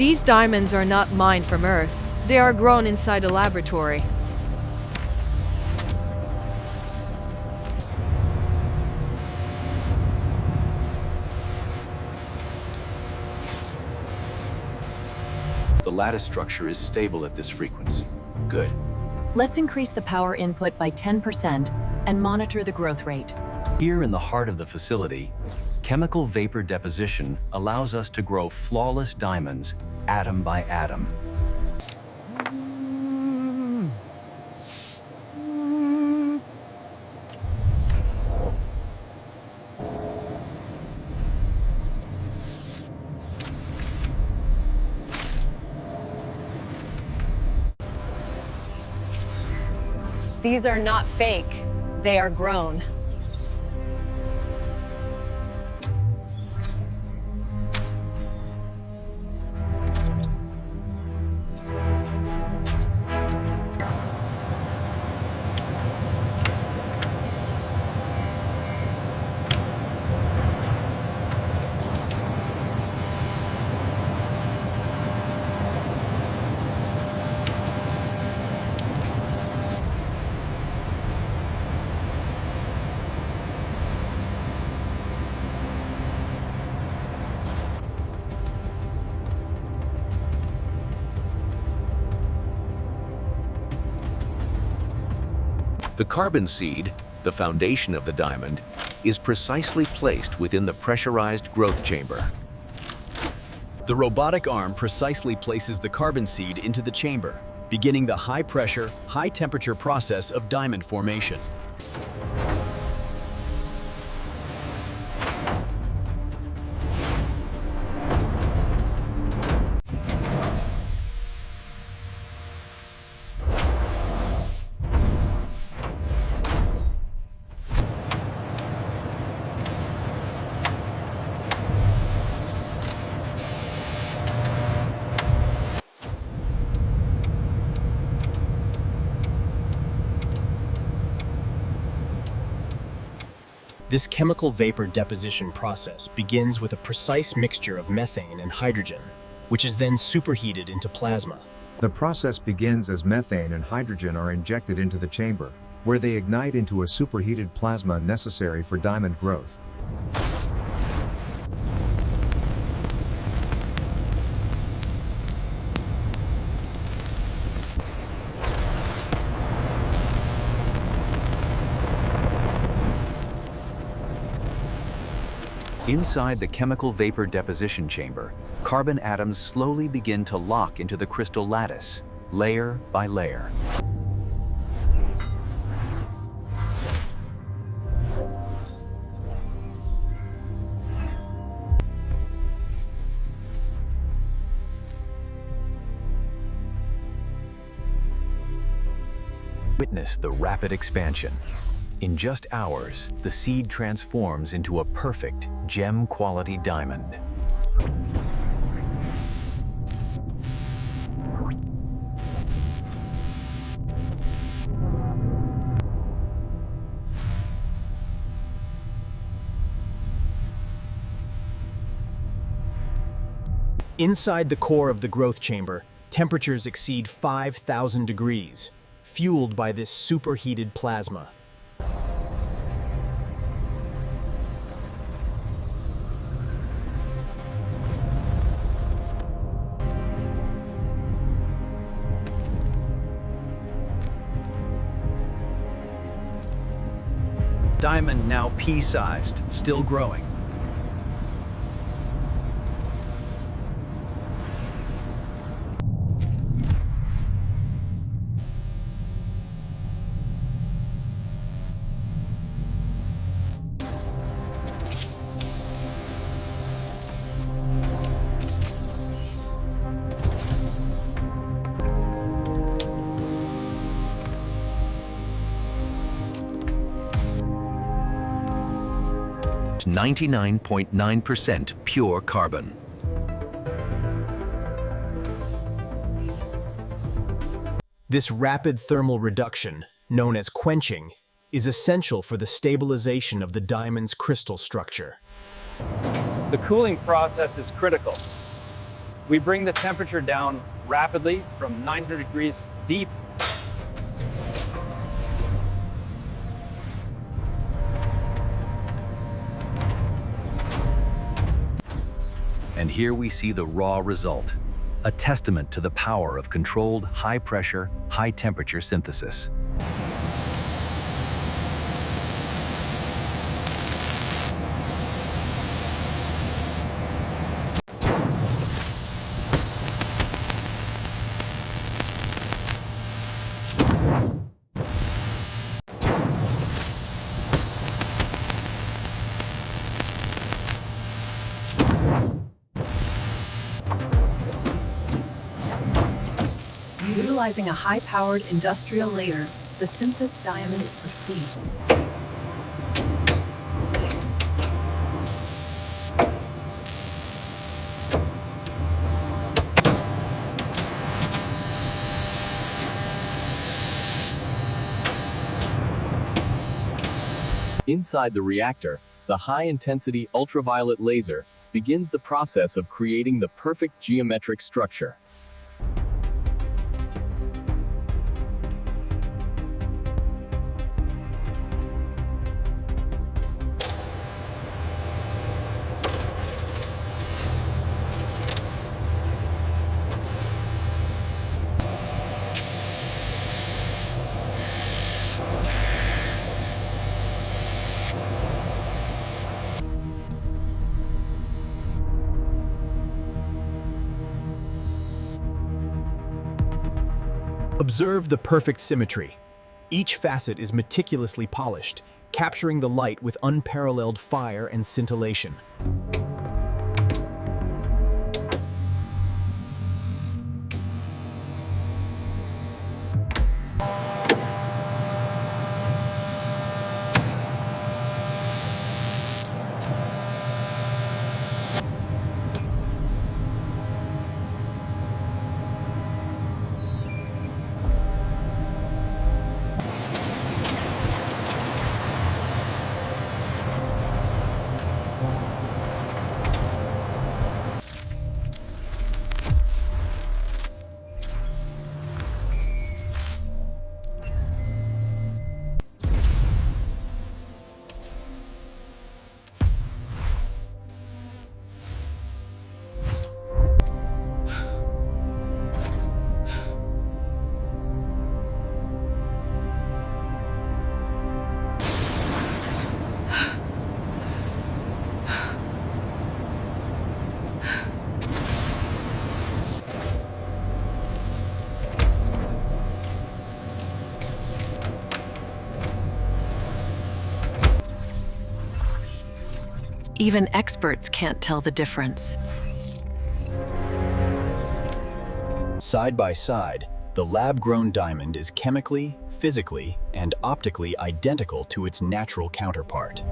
These diamonds are not mined from Earth. They are grown inside a laboratory. The lattice structure is stable at this frequency. Good. Let's increase the power input by 10% and monitor the growth rate. Here in the heart of the facility, chemical vapor deposition allows us to grow flawless diamonds atom by atom. These are not fake, they are grown. The carbon seed, the foundation of the diamond, is precisely placed within the pressurized growth chamber. The robotic arm precisely places the carbon seed into the chamber, beginning the high-pressure, high-temperature process of diamond formation. This chemical vapor deposition process begins with a precise mixture of methane and hydrogen, which is then superheated into plasma. The process begins as methane and hydrogen are injected into the chamber, where they ignite into a superheated plasma necessary for diamond growth. Inside the chemical vapor deposition chamber, carbon atoms slowly begin to lock into the crystal lattice, layer by layer. Witness the rapid expansion. In just hours, the seed transforms into a perfect, gem-quality diamond. Inside the core of the growth chamber, temperatures exceed 5,000 degrees, fueled by this superheated plasma. Diamond now pea-sized, still growing. It's 99.9% pure carbon. This rapid thermal reduction, known as quenching, is essential for the stabilization of the diamond's crystal structure. The cooling process is critical. We bring the temperature down rapidly from 900 degrees deep. And here we see the raw result, a testament to the power of controlled high-pressure, high-temperature synthesis. Utilizing a high-powered industrial lather, the synthesis diamond is complete. Inside the reactor, the high-intensity ultraviolet laser begins the process of creating the perfect geometric structure. Observe the perfect symmetry. Each facet is meticulously polished, capturing the light with unparalleled fire and scintillation. Even experts can't tell the difference. Side by side, the lab-grown diamond is chemically, physically, and optically identical to its natural counterpart.